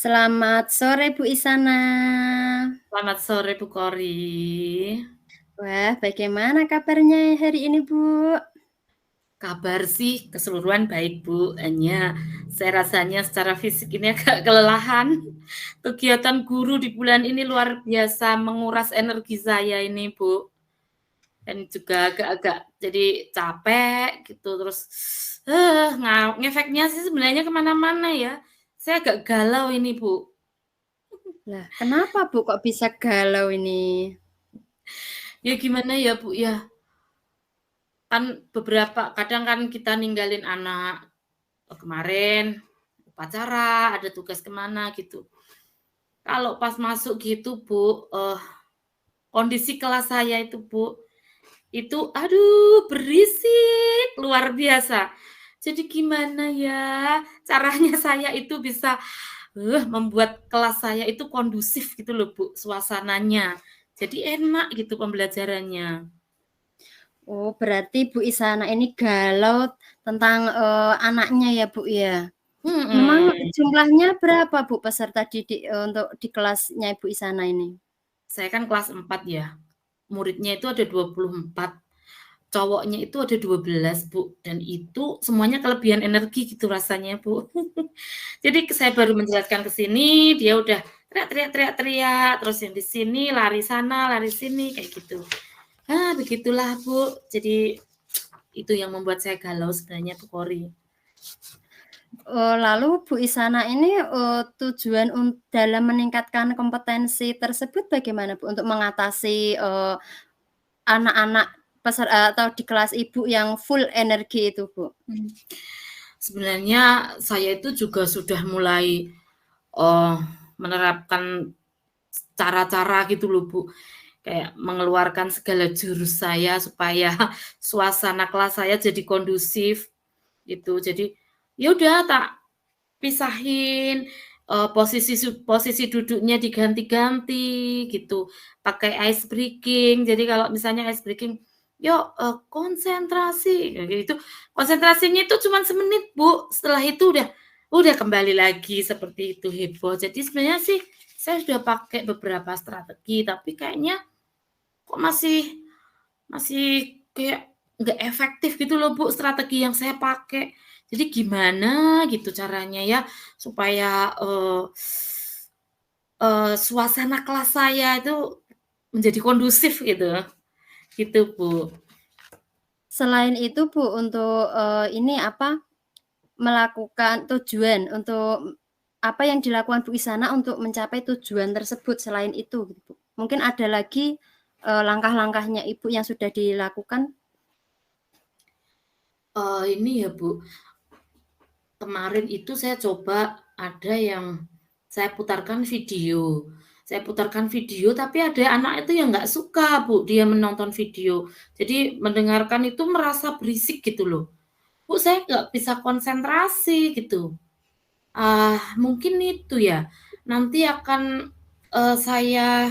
Selamat sore Bu Isana. Selamat sore Bu Kori. Wah, bagaimana kabarnya hari ini Bu? Kabar sih keseluruhan baik Bu, hanya saya rasanya secara fisik ini agak kelelahan. Kegiatan guru di bulan ini luar biasa menguras energi saya ini Bu. Dan juga agak-agak jadi capek gitu, terus ngefeknya sih sebenarnya kemana-mana ya. Saya agak galau ini Bu. Lah, kenapa Bu kok bisa galau ini? Ya gimana ya Bu ya, kan beberapa kadang kan kita ninggalin anak kemarin upacara, ada tugas kemana gitu. Kalau pas masuk gitu Bu, kondisi kelas saya itu Bu, itu aduh berisik luar biasa. Jadi gimana ya caranya saya itu bisa membuat kelas saya itu kondusif gitu loh Bu, suasananya. Jadi enak gitu pembelajarannya. Oh, berarti Bu Isana ini galau tentang anaknya ya Bu ya. Memang Hmm. jumlahnya berapa Bu peserta didik untuk di kelasnya Ibu Isana ini? Saya kan kelas 4 ya. Muridnya itu ada 24. Cowoknya itu ada 12 Bu, dan itu semuanya kelebihan energi gitu rasanya Bu. Jadi saya baru menjelaskan ke sini, dia udah teriak, terus yang di sini lari sana, lari sini, kayak gitu. Begitulah Bu, jadi itu yang membuat saya galau sebenarnya Bu Kori. Lalu Bu Isana ini tujuan dalam meningkatkan kompetensi tersebut bagaimana Bu untuk mengatasi anak-anak atau di kelas Ibu yang full energi itu Bu? Sebenarnya saya itu juga sudah mulai menerapkan cara-cara gitu loh Bu, kayak mengeluarkan segala jurus saya supaya suasana kelas saya jadi kondusif gitu. Jadi ya udah tak pisahin, posisi duduknya diganti-ganti gitu, pakai ice breaking. Jadi kalau misalnya ice breaking, "Yuk, konsentrasi," kayak gitu. Konsentrasinya itu cuma semenit, Bu, setelah itu udah kembali lagi seperti itu, heboh. Jadi sebenarnya sih saya sudah pakai beberapa strategi, tapi kayaknya kok masih masih kayak nggak efektif gitu loh Bu, strategi yang saya pakai. Jadi gimana gitu caranya ya supaya, suasana kelas saya itu menjadi kondusif gitu Bu. Selain itu Bu untuk ini melakukan tujuan untuk apa yang dilakukan Bu Isana untuk mencapai tujuan tersebut selain itu gitu Bu? Mungkin ada lagi langkah-langkahnya Ibu yang sudah dilakukan? Ini ya Bu, kemarin itu saya coba ada yang saya putarkan video. Saya putarkan video tapi ada anak itu yang nggak suka Bu, dia menonton video. Jadi mendengarkan itu merasa berisik gitu loh. Bu, saya nggak bisa konsentrasi gitu. Mungkin itu ya, nanti akan, saya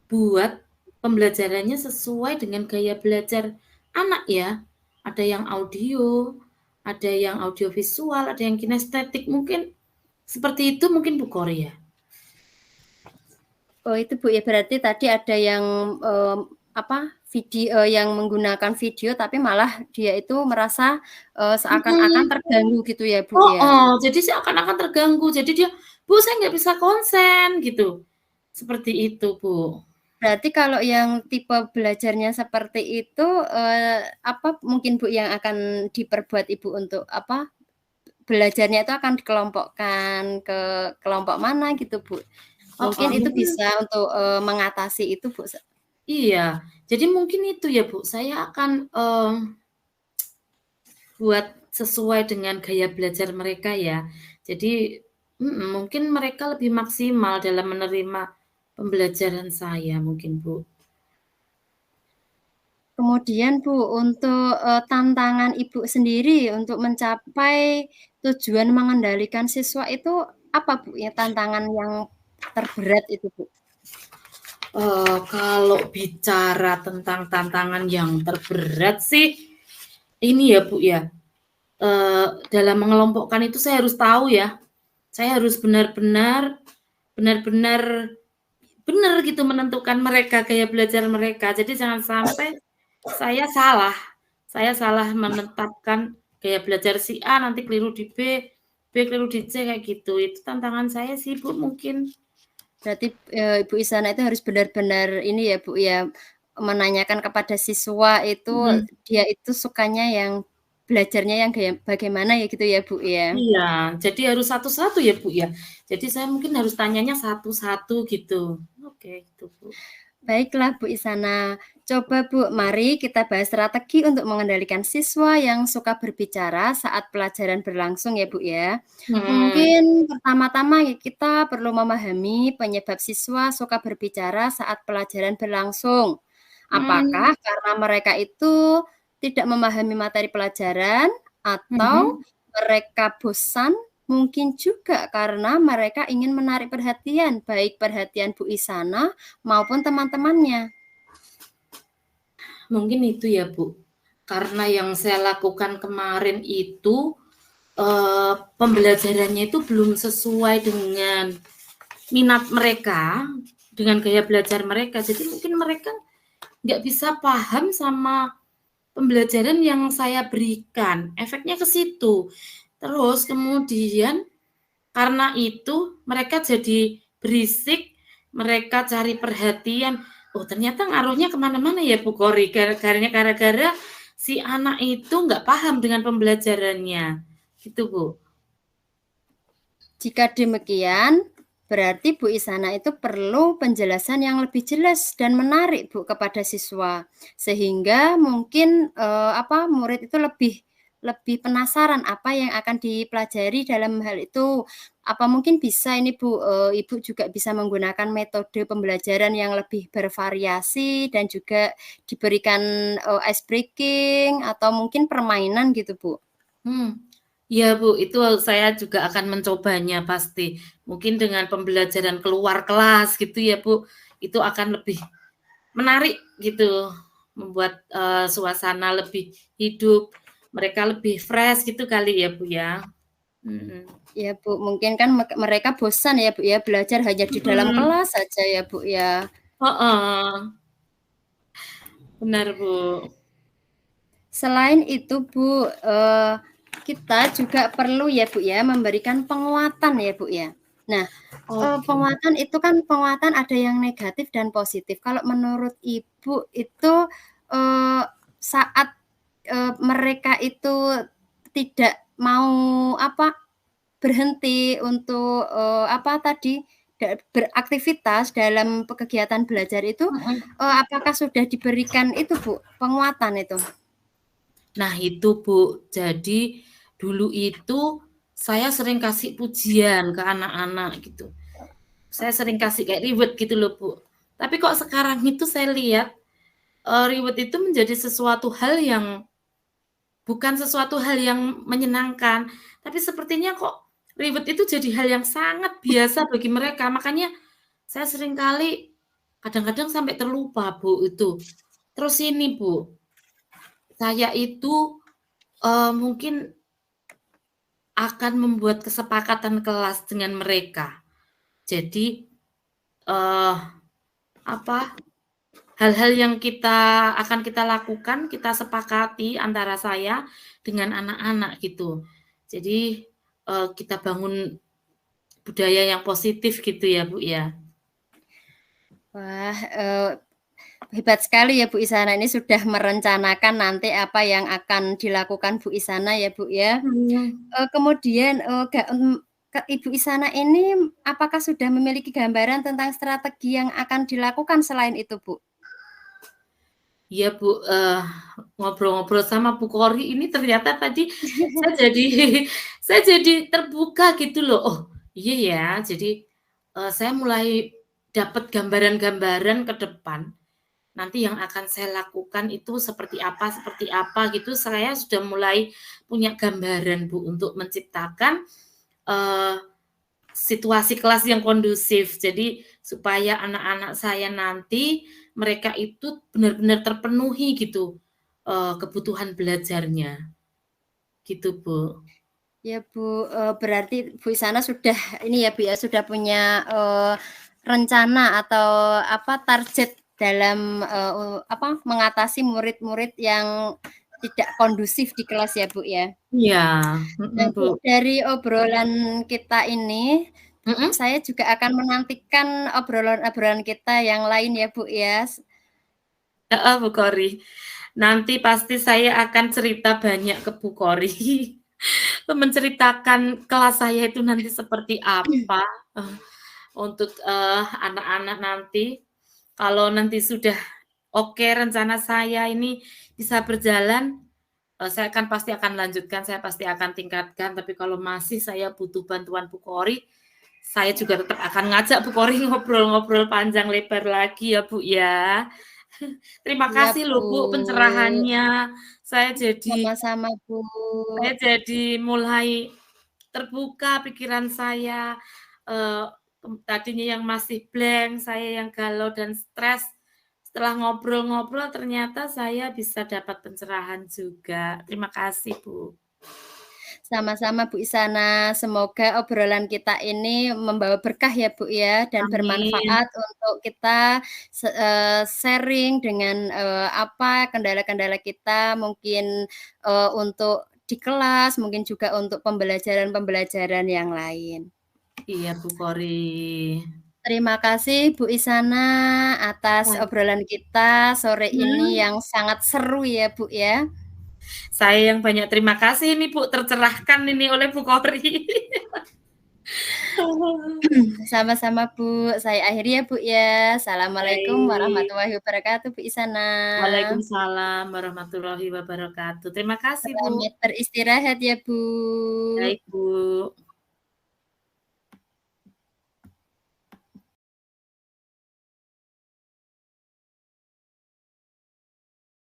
buat pembelajarannya sesuai dengan gaya belajar anak ya. Ada yang audio, ada yang audiovisual, ada yang kinestetik, mungkin seperti itu mungkin Bu Korea. Oh itu Bu ya, berarti tadi ada yang video yang menggunakan video tapi malah dia itu merasa seakan-akan terganggu gitu ya Bu ya? Jadi seakan-akan terganggu, jadi dia, "Bu, saya nggak bisa konsen," gitu. Seperti itu, Bu. Berarti kalau yang tipe belajarnya seperti itu, apa mungkin Bu yang akan diperbuat Ibu untuk belajarnya itu akan dikelompokkan ke kelompok mana gitu Bu? Mungkin itu Mungkin bisa untuk mengatasi itu Bu? iya, jadi mungkin itu ya, Bu, saya akan, buat sesuai dengan gaya belajar mereka ya. Jadi mungkin mereka lebih maksimal dalam menerima pembelajaran saya mungkin, Bu. Kemudian Bu, untuk tantangan Ibu sendiri untuk mencapai tujuan mengendalikan siswa itu apa Bu ya tantangan yang terberat itu Bu? Kalau bicara tentang tantangan yang terberat sih, ini ya Bu ya, dalam mengelompokkan itu saya harus tahu ya, Saya harus benar-benar benar gitu menentukan mereka, gaya belajar mereka. Jadi jangan sampai saya salah menetapkan gaya belajar si A, nanti keliru di B, B keliru di C, kayak gitu. Itu tantangan saya sih, Bu, mungkin. Berarti, Ibu Isana itu harus benar-benar ini ya, Bu, ya, menanyakan kepada siswa itu, Mhm. dia itu sukanya yang belajarnya yang bagaimana ya gitu ya, Bu, ya? Iya, jadi harus satu-satu ya, Bu, ya. Jadi saya mungkin harus tanyanya satu-satu gitu. Oke, itu, Bu. Baiklah Bu Isana, coba Bu, mari kita bahas strategi untuk mengendalikan siswa yang suka berbicara saat pelajaran berlangsung ya Bu ya. Mhm, Mungkin pertama-tama ya kita perlu memahami penyebab siswa suka berbicara saat pelajaran berlangsung. mmm, Apakah karena mereka itu tidak memahami materi pelajaran atau mhm. mereka bosan. Mungkin juga karena mereka ingin menarik perhatian, baik perhatian Bu Isana maupun teman-temannya. Mungkin itu ya, Bu. Karena yang saya lakukan kemarin itu, pembelajarannya itu belum sesuai dengan minat mereka, dengan gaya belajar mereka. Jadi mungkin mereka nggak bisa paham sama pembelajaran yang saya berikan, efeknya ke situ. Terus kemudian karena itu mereka jadi berisik, mereka cari perhatian. Oh ternyata ngaruhnya kemana-mana ya Bu Kori, gara-gara si anak itu nggak paham dengan pembelajarannya, gitu Bu. Jika demikian, berarti Bu Isana itu perlu penjelasan yang lebih jelas dan menarik Bu kepada siswa, sehingga mungkin murid itu lebih penasaran apa yang akan dipelajari dalam hal itu. Apa mungkin bisa ini Bu, Ibu juga bisa menggunakan metode pembelajaran yang lebih bervariasi dan juga diberikan ice breaking atau mungkin permainan gitu Bu? Iya Bu, itu saya juga akan mencobanya pasti. Mungkin dengan pembelajaran keluar kelas gitu ya Bu, itu akan lebih menarik gitu, membuat, suasana lebih hidup, mereka lebih fresh gitu kali ya Bu ya? Mhm. Ya Bu, mungkin kan mereka bosan ya Bu ya, belajar hanya di dalam Mhm, kelas saja ya Bu ya. heeh, benar Bu. Selain itu Bu, kita juga perlu ya Bu ya, memberikan penguatan ya Bu ya. Nah, Oke. penguatan itu kan penguatan ada yang negatif dan positif. Kalau menurut Ibu itu, eee, saat, mereka itu tidak mau apa, berhenti untuk, beraktivitas dalam kegiatan belajar itu, Mhm. apakah sudah diberikan itu Bu, penguatan itu? Nah itu Bu, jadi dulu itu saya sering kasih pujian ke anak-anak gitu. Saya sering kasih kayak reward gitu loh Bu. Tapi kok sekarang itu saya lihat, reward itu menjadi sesuatu hal yang bukan sesuatu hal yang menyenangkan, tapi sepertinya kok reward itu jadi hal yang sangat biasa bagi mereka. Makanya saya seringkali kadang-kadang sampai terlupa Bu itu. Terus ini Bu, saya itu, mungkin akan membuat kesepakatan kelas dengan mereka. Jadi, eee, apa, hal-hal yang akan kita lakukan, kita sepakati antara saya dengan anak-anak gitu. Jadi, kita bangun budaya yang positif gitu ya, Bu, ya. Wah, hebat sekali ya Bu Isana ini sudah merencanakan nanti apa yang akan dilakukan Bu Isana ya Bu ya. Mhm. Kemudian, Ibu Isana ini apakah sudah memiliki gambaran tentang strategi yang akan dilakukan selain itu Bu? Iya, Bu, ngobrol-ngobrol sama Bu Kori ini ternyata tadi saya jadi saya jadi terbuka gitu loh, oh iya ya, jadi, saya mulai dapat gambaran-gambaran ke depan, nanti yang akan saya lakukan itu seperti apa gitu, saya sudah mulai punya gambaran Bu, untuk menciptakan, eee, situasi kelas yang kondusif. Jadi supaya anak-anak saya nanti, mereka itu benar-benar terpenuhi gitu, kebutuhan belajarnya, gitu Bu. Ya Bu, berarti Bu Isana sudah ini ya Bu ya, sudah punya, rencana atau apa, target dalam, apa, mengatasi murid-murid yang tidak kondusif di kelas ya Bu ya? Iya, Nah mhm, Bu, Bu. dari obrolan kita ini, Mhm? saya juga akan menantikan obrolan-obrolan kita yang lain ya Bu ya. Heeh, Bu Kori. Nanti pasti saya akan cerita banyak ke Bu Kori. Menceritakan kelas saya itu nanti seperti apa, untuk, anak-anak nanti. Kalau nanti sudah oke rencana saya ini bisa berjalan, saya pasti akan lanjutkan, saya pasti akan tingkatkan, tapi kalau masih saya butuh bantuan Bu Kori, saya juga tetap akan ngajak Bu Kori ngobrol-ngobrol panjang lebar lagi ya, Bu, ya. Terima Iya kasih Bu, loh, Bu, pencerahannya. Saya jadi sama-sama Bu. saya jadi mulai terbuka pikiran saya, eee, tadinya yang masih blank, saya yang galau dan stres, setelah ngobrol-ngobrol ternyata saya bisa dapat pencerahan juga. Terima kasih, Bu. Sama-sama Bu Isana, semoga obrolan kita ini membawa berkah ya Bu ya, dan Amin. bermanfaat untuk kita sharing dengan, apa, kendala-kendala kita, mungkin, untuk di kelas, mungkin juga untuk pembelajaran-pembelajaran yang lain. Iya, Bu Kori. Terima kasih Bu Isana atas Wah, obrolan kita sore ini mhm. yang sangat seru ya Bu ya. Saya yang banyak terima kasih ini, Bu, tercerahkan ini oleh Bu Kori. Sama-sama Bu, saya akhiri ya Bu ya. Assalamualaikum Baik. warahmatullahi wabarakatuh Bu Isana. Waalaikumsalam warahmatullahi wabarakatuh. Terima kasih, Bu. Selamat beristirahat ya Bu. Baik, Bu.